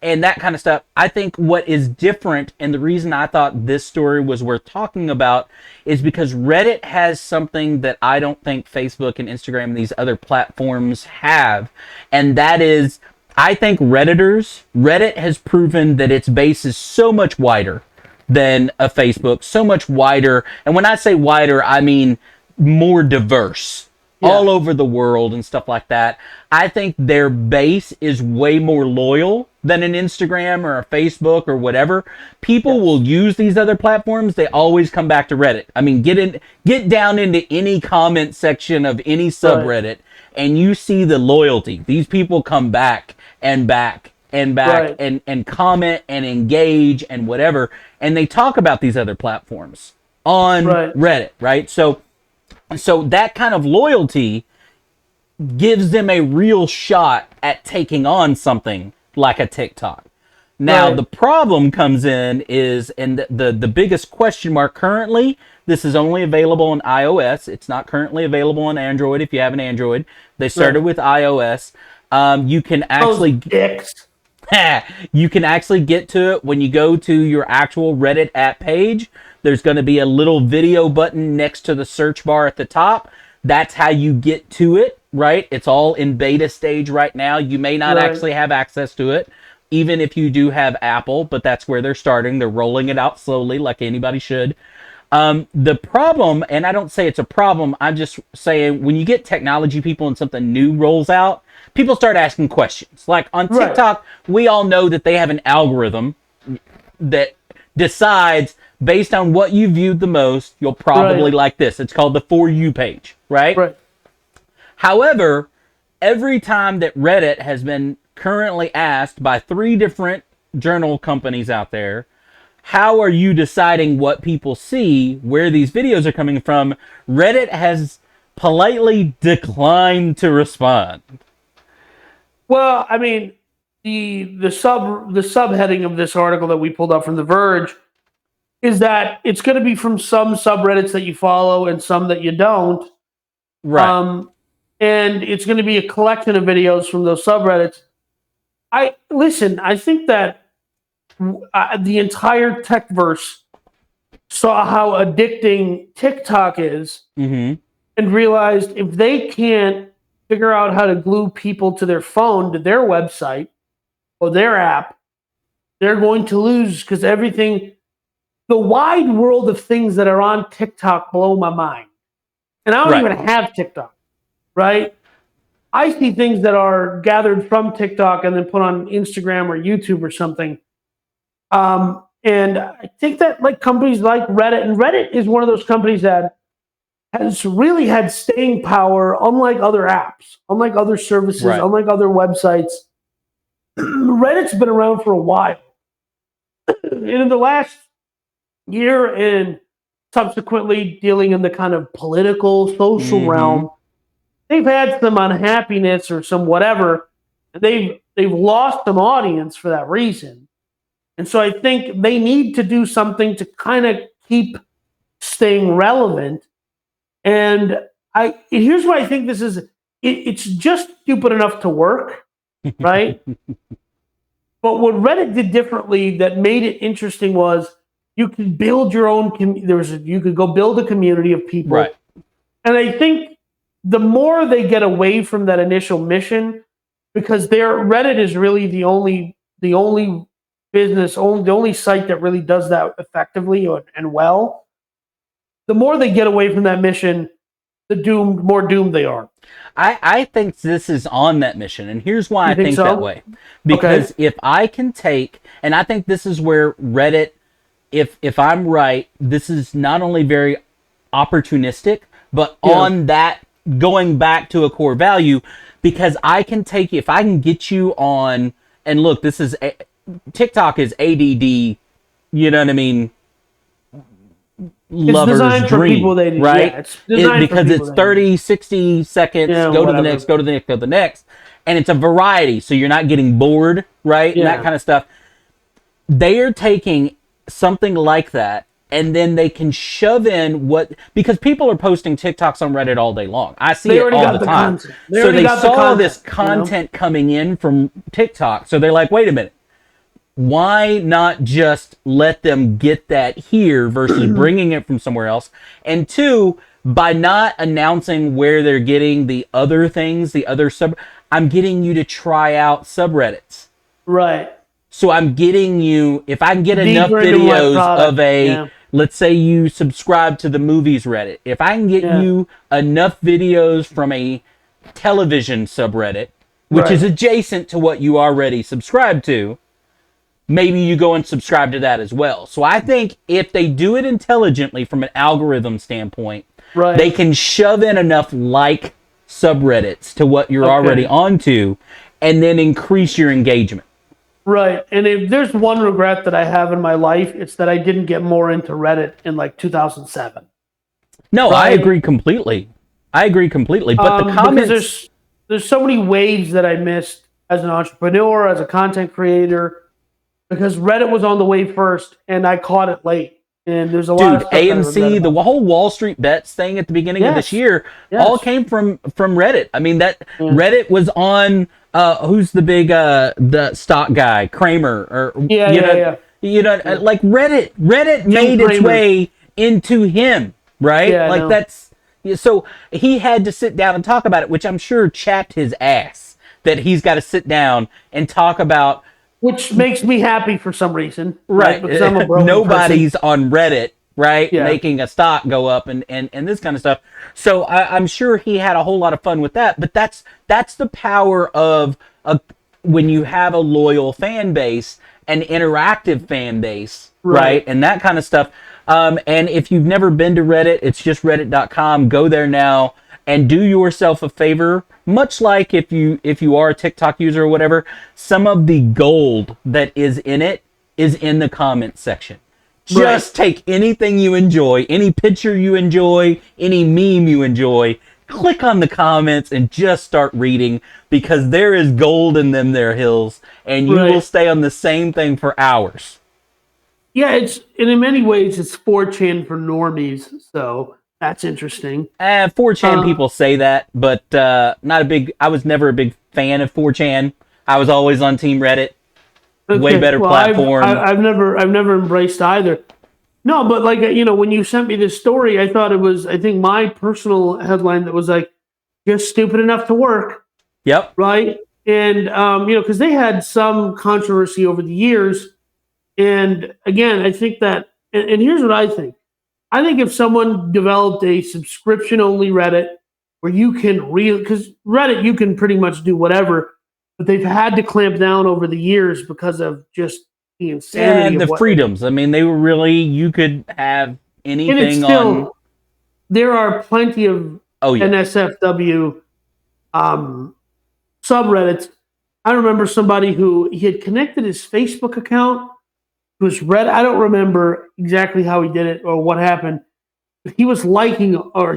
And that kind of stuff. I think what is different, and the reason I thought this story was worth talking about, is because Reddit has something that I don't think Facebook and Instagram and these other platforms have. And that is, I think Reddit has proven that its base is so much wider than a Facebook, so much wider. And when I say wider, I mean more diverse. All over the world and stuff like that. I think their base is way more loyal than an Instagram or a Facebook or whatever. People will use these other platforms. They always come back to Reddit. I mean, get down into any comment section of any subreddit and you see the loyalty. These people come back and back and back and comment and engage and whatever. And they talk about these other platforms on Reddit, right? So that kind of loyalty gives them a real shot at taking on something like a TikTok. Now, the problem comes in is, and the biggest question mark currently, this is only available on iOS. It's not currently available on Android if you have an Android. They started with iOS. You can actually... You can actually get to it when you go to your actual Reddit app page. There's going to be a little video button next to the search bar at the top. That's how you get to it, right? It's all in beta stage right now. You may not actually have access to it, even if you do have Apple, but that's where they're starting. They're rolling it out slowly like anybody should. The problem, and I don't say it's a problem, I'm just saying when you get technology people and something new rolls out, people start asking questions. Like on TikTok, we all know that they have an algorithm that decides based on what you viewed the most, you'll probably like this. It's called the For You page, right? However, every time that Reddit has been currently asked by 3 different journal companies out there, how are you deciding what people see, where these videos are coming from, Reddit has politely declined to respond. Well, I mean, the subheading of this article that we pulled up from The Verge is that it's going to be from some subreddits that you follow and some that you don't. And it's going to be a collection of videos from those subreddits. I think that the entire techverse saw how addicting TikTok is and realized if they can't figure out how to glue people to their phone, to their website or their app, they're going to lose because the wide world of things that are on TikTok blow my mind. And I don't even have TikTok, right? I see things that are gathered from TikTok and then put on Instagram or YouTube or something. And I think that like companies like Reddit, and Reddit is one of those companies that has really had staying power, unlike other apps, unlike other services, unlike other websites. Reddit's been around for a while. And in the last year and subsequently dealing in the kind of political, social realm, they've had some unhappiness or some whatever. And they've lost some audience for that reason. And so I think they need to do something to kind of keep staying relevant. And here's why I think this is, it's just stupid enough to work, right? But what Reddit did differently that made it interesting was you could build your own, you could go build a community of people. Right. And I think the more they get away from that initial mission, because Reddit is really the only business, the only site that really does that effectively and well, the more they get away from that mission, the more doomed they are. I think this is on that mission, and here's why I think that way. Because if I can take, and I think this is where Reddit, if I'm right, this is not only very opportunistic, but on that, going back to a core value, because I can take, if I can get you on and look, TikTok is ADD, you know what I mean? Lover's designed for dream, people right? Yeah, it's designed because for it's 30, 60 seconds, go to the next, go to the next, go to the next. And it's a variety, so you're not getting bored, right? And that kind of stuff. They are taking something like that, and then they can shove in because people are posting TikToks on Reddit all day long. I see it all the time. So they saw this content coming in from TikTok. So they're like, wait a minute. Why not just let them get that here versus bringing it from somewhere else? And two, by not announcing where they're getting the other things, I'm getting you to try out subreddits. Right. So I'm getting you, if I can get enough videos of let's say you subscribe to the movies Reddit. If I can get you enough videos from a television subreddit, which is adjacent to what you already subscribe to, maybe you go and subscribe to that as well. So I think if they do it intelligently from an algorithm standpoint, they can shove in enough like subreddits to what you're already onto and then increase your engagement. Right. And if there's one regret that I have in my life, it's that I didn't get more into Reddit in like 2007. No, I agree completely. But the comments... There's so many waves that I missed as an entrepreneur, as a content creator, because Reddit was on the wave first, and I caught it late. And there's a lot of stuff AMC, the whole Wall Street Bets thing at the beginning of this year, all came from Reddit. I mean, Reddit was on who's the big the stock guy, Kramer, or you know, like Reddit made its way into him, right? That's so he had to sit down and talk about it, which I'm sure chapped his ass that he's got to sit down and talk about. Which makes me happy for some reason. Right. Because I'm a nobody's on Reddit, right? Making a stock go up and this kind of stuff. So I'm sure he had a whole lot of fun with that. But that's the power of when you have a loyal fan base, an interactive fan base, right? And that kind of stuff. And if you've never been to Reddit, it's just reddit.com. Go there now and do yourself a favor. Much like if you are a TikTok user or whatever, some of the gold that is in it is in the comments section. Just take anything you enjoy, any picture you enjoy, any meme you enjoy, click on the comments and just start reading, because there is gold in them there hills, and you will stay on the same thing for hours. Yeah, and in many ways it's 4chan for normies, so that's interesting. 4chan people say that, but I was never a big fan of 4chan. I was always on Team Reddit. Way better platform. I've never embraced either. No, but like, when you sent me this story, I thought it was, I think my personal headline that was like, just stupid enough to work. Yep. Right. And, because they had some controversy over the years. And again, I think that, and here's what I think. I think if someone developed a subscription-only Reddit where you can because Reddit, you can pretty much do whatever, but they've had to clamp down over the years because of just the insanity. And the freedoms. I mean, they were really, you could have anything on. There are plenty of NSFW subreddits. I remember somebody who he had connected his Facebook account to his Reddit. I don't remember exactly how he did it or what happened. But he was he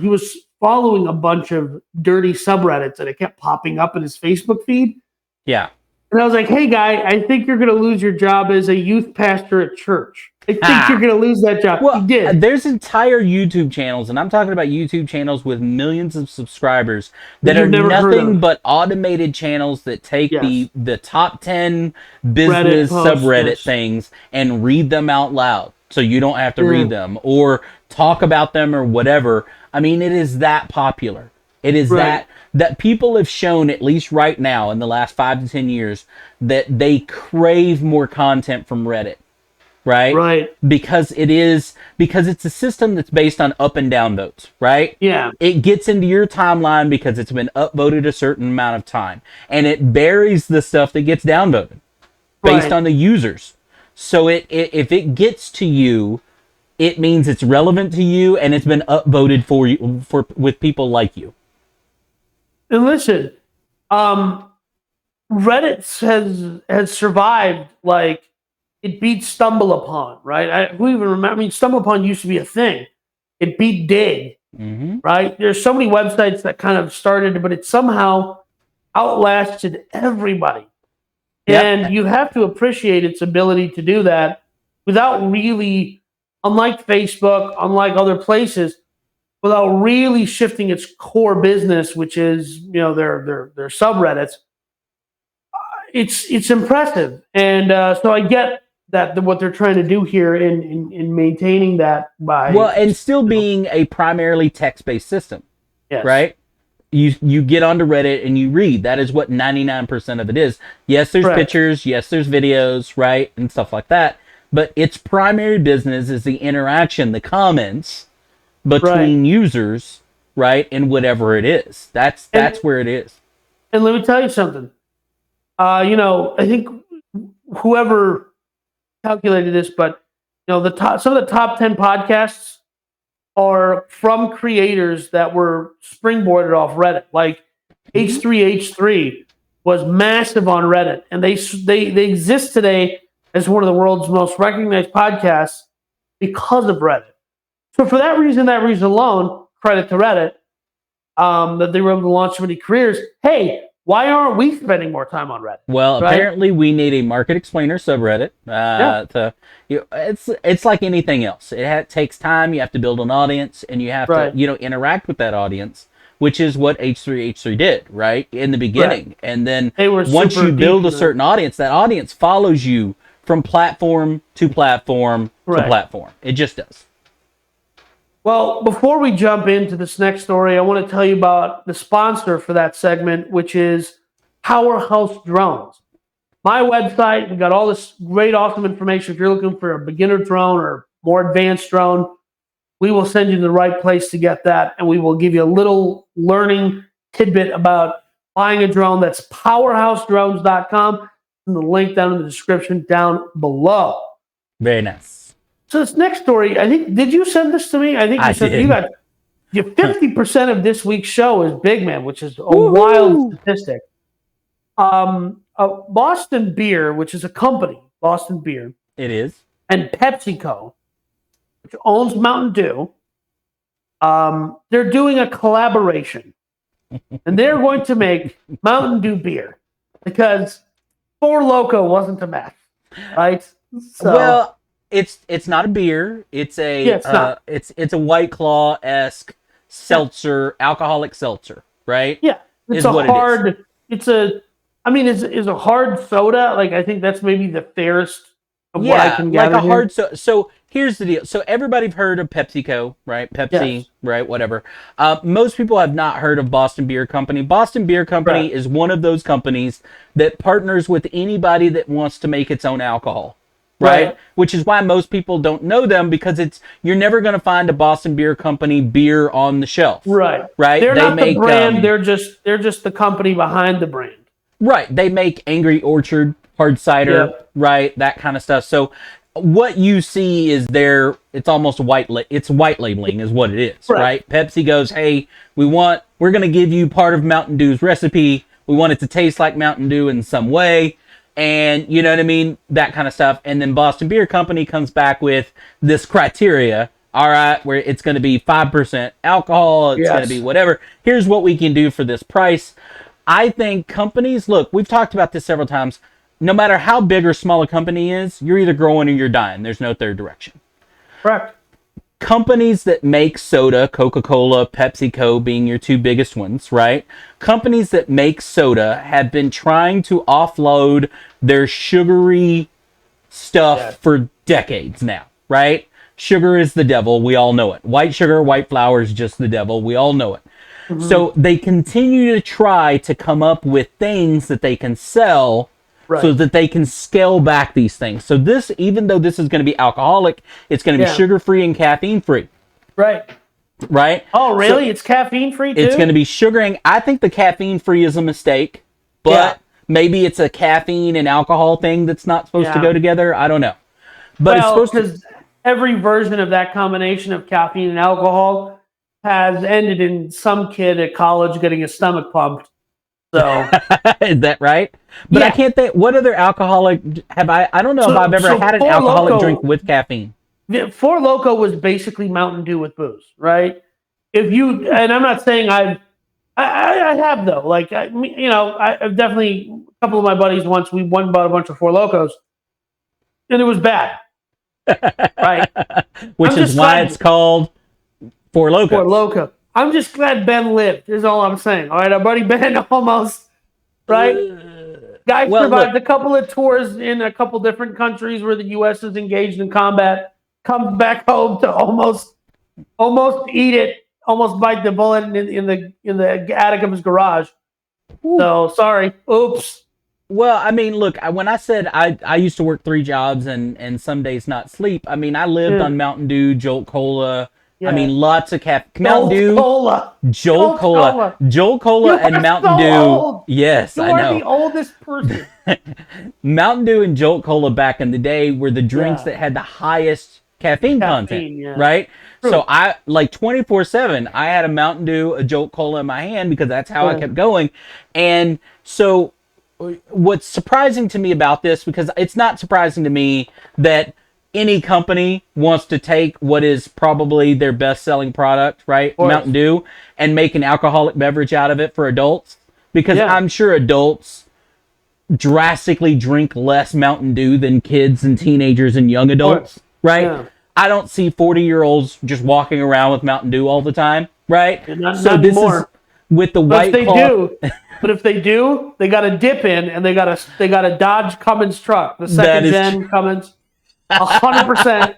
was following a bunch of dirty subreddits, and it kept popping up in his Facebook feed. Yeah. And I was like, hey, guy, I think you're going to lose your job as a youth pastor at church. I think you're going to lose that job. Well, he did. There's entire YouTube channels, and I'm talking about YouTube channels with millions of subscribers that are nothing but automated channels that take the top 10 business subreddit things and read them out loud, so you don't have to read them or talk about them or whatever. I mean, it is that popular. It is that people have shown, at least right now in the last 5 to 10 years, that they crave more content from Reddit. Right? Because it's a system that's based on up and down votes, right? Yeah. It gets into your timeline because it's been upvoted a certain amount of time. And it buries the stuff that gets downvoted based on the users. So if it gets to you, it means it's relevant to you and it's been upvoted for you with people like you. And listen, Reddit has survived like it beat Stumble Upon, right? Who even remember? I mean, Stumble Upon used to be a thing. It beat Dig, right? There's so many websites that kind of started, but it somehow outlasted everybody. Yep. And you have to appreciate its ability to do that without really, unlike Facebook, unlike other places, without really shifting its core business, which is their subreddits. It's impressive, and so I get that what they're trying to do here in maintaining that by and still being a primarily text-based system, yes. right? You get onto Reddit and you read. That is what 99% of it is. Yes, there's pictures. Yes, there's videos, right, and stuff like that. But its primary business is the interaction, the comments between users, right, and whatever it is. That's where it is. And let me tell you something. I think whoever calculated this, but some of the top 10 podcasts are from creators that were springboarded off Reddit. Like H3H3 was massive on Reddit, and they exist today as one of the world's most recognized podcasts because of Reddit. So for that reason alone, credit to Reddit, that they were able to launch so many careers. Hey, why aren't we spending more time on Reddit? Well, apparently we need a market explainer subreddit. It's like anything else. It takes time. You have to build an audience, and you have to interact with that audience, which is what H3H3 did, right, in the beginning. And then once you build a certain audience, that audience follows you from platform to platform to platform. It just does. Well, before we jump into this next story, I want to tell you about the sponsor for that segment, which is Powerhouse Drones. My website, we've got all this great, awesome information. If you're looking for a beginner drone or more advanced drone, we will send you to the right place to get that, and we will give you a little learning tidbit about buying a drone. That's powerhousedrones.com, and the link down in the description down below. Very nice. So this next story, I think, did you send this to me? I think you said you got your 50% of this week's show is big man, which is a wild statistic. Boston Beer, which is a company, Boston Beer. It is. And PepsiCo, which owns Mountain Dew, they're doing a collaboration. And they're going to make Mountain Dew beer because Four Loko wasn't a match, right? So, well, it's not a beer. It's a it's a White Claw-esque seltzer, alcoholic seltzer, right? Yeah, it's a hard soda. Like, I think that's maybe the fairest of what I can gather. Like a hard soda. So here's the deal. So everybody's heard of PepsiCo, right? Pepsi, right? Whatever. Most people have not heard of Boston Beer Company. Boston Beer Company is one of those companies that partners with anybody that wants to make its own alcohol. Right? Which is why most people don't know them, because you're never going to find a Boston Beer Company beer on the shelf. Right? They're not the brand. They're just the company behind the brand. Right. They make Angry Orchard hard cider, right? That kind of stuff. So what you see is it's almost white labeling is what it is, right? Pepsi goes, hey, we're going to give you part of Mountain Dew's recipe. We want it to taste like Mountain Dew in some way. And you know what I mean? That kind of stuff. And then Boston Beer Company comes back with this criteria. All right, where it's going to be 5% alcohol. It's going to be whatever. Here's what we can do for this price. I think companies, look, we've talked about this several times. No matter how big or small a company is, you're either growing or you're dying. There's no third direction. Correct. Companies that make soda, Coca-Cola, PepsiCo being your two biggest ones, right? Companies that make soda have been trying to offload their sugary stuff for decades now, right? Sugar is the devil. We all know it. White sugar, white flour is just the devil. We all know it. Mm-hmm. So they continue to try to come up with things that they can sell so that they can scale back these things. So this, even though this is going to be alcoholic, it's going to be sugar-free and caffeine-free. Right? Oh, really? So it's caffeine-free, too? It's going to be sugaring. I think the caffeine-free is a mistake, but maybe it's a caffeine and alcohol thing that's not supposed to go together. I don't know. But it's supposed to... every version of that combination of caffeine and alcohol has ended in some kid at college getting his stomach pumped. So is that right? But yeah. I can't think. What other alcoholic have I? I don't know if I've ever had an Four alcoholic Loko, drink with caffeine. Four Loko was basically Mountain Dew with booze, right? If you, and I'm not saying I have though. Like I've definitely, a couple of my buddies once we went and bought a bunch of Four Lokos, and it was bad, right? Which is why it's called Four Loko. Four Loko. I'm just glad Ben lived. Is all I'm saying. All right, our buddy Ben almost, right? Guy survived a couple of tours in a couple different countries where the U.S. is engaged in combat. Comes back home to almost eat it. Almost bite the bullet in the attic of his garage. Ooh. So sorry. Oops. Well, I mean, look, when I said I used to work 3 jobs and some days not sleep, I mean, I lived on Mountain Dew, Jolt Cola. Yeah. I mean, lots of Mountain Dew, Jolt Cola, and Mountain Dew. Old. Yes, I know. You are the oldest person. Mountain Dew and Jolt Cola back in the day were the drinks that had the highest caffeine content, right? True. So I, like 24/7, I had a Mountain Dew, a Jolt Cola in my hand because that's how I kept going. And so what's surprising to me about this, because it's not surprising to me that any company wants to take what is probably their best-selling product, right, Mountain Dew, and make an alcoholic beverage out of it for adults, because I'm sure adults drastically drink less Mountain Dew than kids and teenagers and young adults, right? Yeah. I don't see 40-year-olds just walking around with Mountain Dew all the time, right? So this is with the white claw. But if they do, they got to dip in, and they got a Dodge Cummins truck, the second gen Cummins, 100%.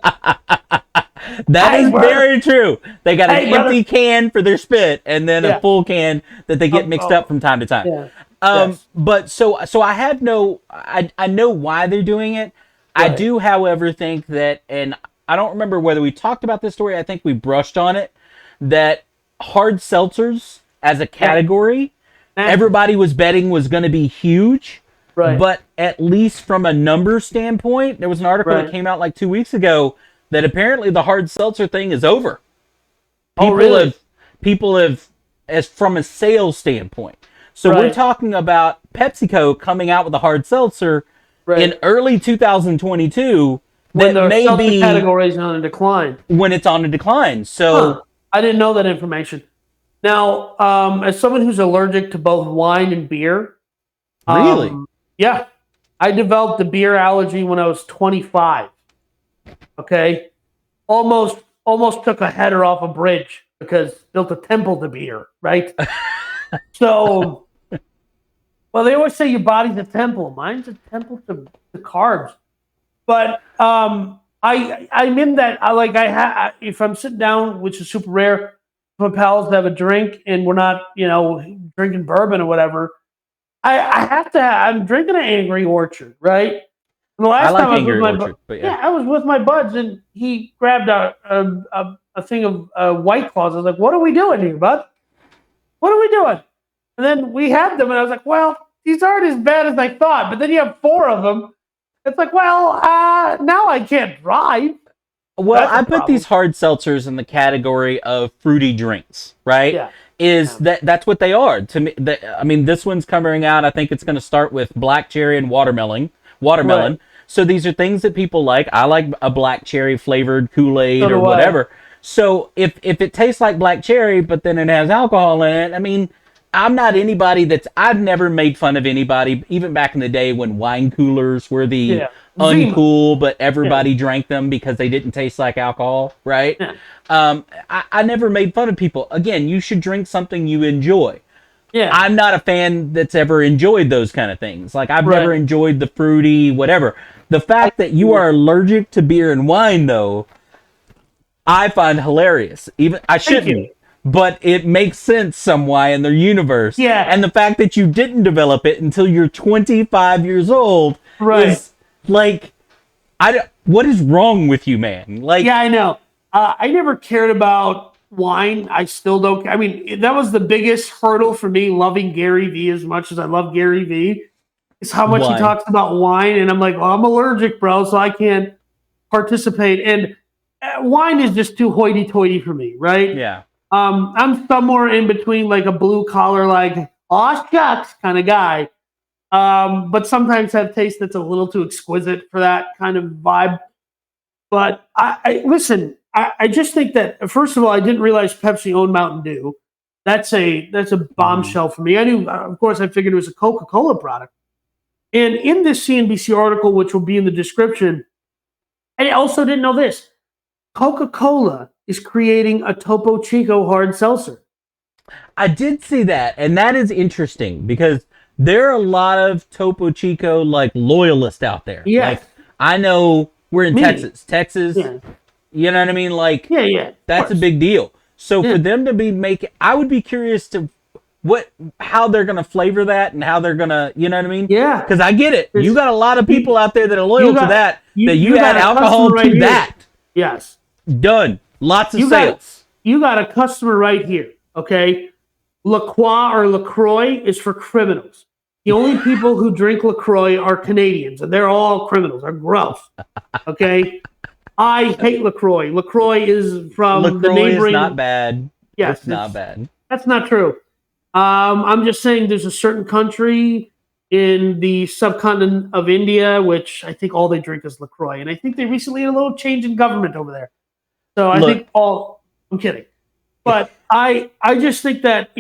That is very true. They got an empty can for their spit, and then a full can that they get mixed up from time to time. Yeah. But so I have I know why they're doing it. Right. I do, however, think that, and I don't remember whether we talked about this story. I think we brushed on it, that hard seltzers as a category, everybody was betting was going to be huge. Right. But at least from a number standpoint, there was an article that came out like 2 weeks ago that apparently the hard seltzer thing is over. People have, as from a sales standpoint. So we're talking about PepsiCo coming out with a hard seltzer in early 2022. When the seltzer category is on a decline. When it's on a decline. So I didn't know that information. Now, as someone who's allergic to both wine and beer. Really? Yeah. I developed the beer allergy when I was 25. Okay? Almost took a header off a bridge because built a temple to beer, right? So, well, they always say your body's a temple. Mine's a temple to carbs. But I'm in that. If I'm sitting down, which is super rare, my pals have a drink and we're not, drinking bourbon or whatever. I'm drinking an Angry Orchard, right? And the last time I was with my Orchard, I was with my buds and he grabbed a thing of White Claws. I was like, "What are we doing here, bud? What are we doing?" And then we had them, and I was like, "Well, these aren't as bad as I thought." But then you have 4 of them. It's like, well, now I can't drive. Well, I put these hard seltzers in the category of fruity drinks, right? Yeah. That's what they are to me. I mean, this one's coming out. I think it's going to start with black cherry and watermelon. Right. So these are things that people like. I like a black cherry flavored Kool-Aid or whatever. So if it tastes like black cherry, but then it has alcohol in it, I mean, I'm not anybody I've never made fun of anybody, even back in the day when wine coolers were the uncool, but everybody drank them because they didn't taste like alcohol, right? Yeah. I never made fun of people. Again, you should drink something you enjoy. Yeah. I'm not a fan that's ever enjoyed those kind of things. Like, I've never enjoyed the fruity, whatever. The fact that you are allergic to beer and wine, though, I find hilarious. Even I shouldn't. But it makes sense some way in their universe. Yeah. And the fact that you didn't develop it until you're 25 years old is like, what is wrong with you, man? Like, yeah, I know. I never cared about wine. I still don't. I mean, that was the biggest hurdle for me, loving Gary Vee as much as I love Gary Vee, is how much he talks about wine. And I'm like, well, I'm allergic, bro, so I can't participate. And wine is just too hoity-toity for me, right? Yeah. I'm somewhere in between, like a blue collar, like aw shucks kind of guy. But sometimes have taste that's a little too exquisite for that kind of vibe. But listen, I just think that first of all, I didn't realize Pepsi owned Mountain Dew. That's a bombshell for me. I knew, of course, I figured it was a Coca-Cola product. And in this CNBC article, which will be in the description, I also didn't know this. Coca-Cola is creating a Topo Chico hard seltzer. I did see that, and that is interesting because there are a lot of Topo Chico like loyalists out there. Yes. Like, I know we're in Texas. Yeah. You know what I mean? Like, yeah. That's a big deal. So for them to be making, I would be curious to how they're gonna flavor that and how they're gonna, you know what I mean? Yeah. Because I get it. You got a lot of people out there that are loyal to that. You add alcohol to that. Yes. Done. Lots of sales. You got a customer right here. Okay. LaCroix or LaCroix is for criminals. The only people who drink LaCroix are Canadians, and they're all criminals. They're gross. Okay. I hate LaCroix. LaCroix is from the neighboring. Is not bad. Yes, it's not bad. That's not true. I'm just saying there's a certain country in the subcontinent of India, which I think all they drink is LaCroix. And I think they recently had a little change in government over there. So I'm kidding. But I just think that,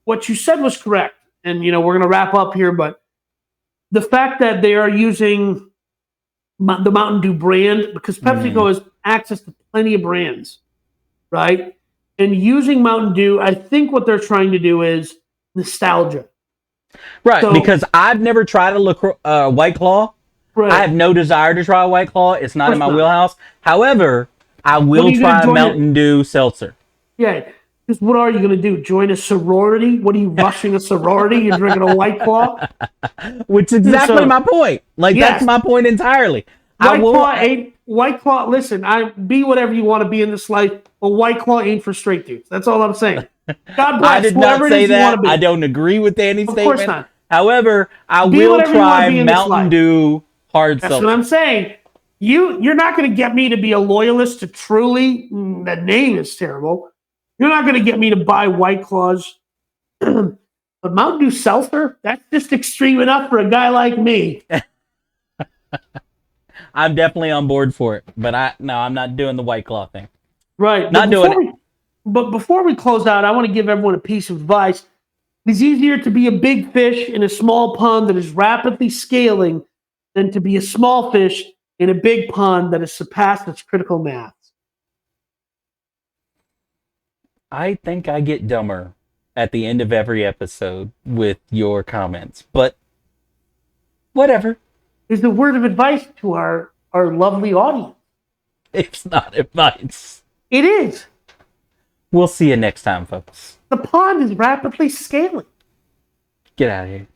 what you said was correct. And, we're going to wrap up here. But the fact that they are using the Mountain Dew brand, because PepsiCo has access to plenty of brands, right? And using Mountain Dew, I think what they're trying to do is nostalgia. Right, because I've never tried a White Claw. Right. I have no desire to try a White Claw. It's not in my wheelhouse. However, I will try a Mountain Dew seltzer. Yeah, because what are you going to do? Join a sorority? What are you, rushing a sorority? You're drinking a White Claw? Which is exactly my point. Like, that's my point entirely. White Claw, listen, be whatever you want to be in this life, but White Claw ain't for straight dudes. That's all I'm saying. God bless. I did not say that. I don't agree with Danny's statement. Of course not. However, I will try Mountain Dew hard seltzer. That's what I'm saying. You're not going to get me to be a loyalist to Truly. That name is terrible. You're not going to get me to buy White Claws. But Mountain Dew seltzer, that's just extreme enough for a guy like me. I'm definitely on board for it, but I'm not doing the White Claw thing. Right. Not doing it. But before we close out, I want to give everyone a piece of advice. It's easier to be a big fish in a small pond that is rapidly scaling than to be a small fish in a big pond that has surpassed its critical mass. I think I get dumber at the end of every episode with your comments, but whatever. Is the word of advice to our lovely audience. It's not advice. It is. We'll see you next time, folks. The pond is rapidly scaling. Get out of here.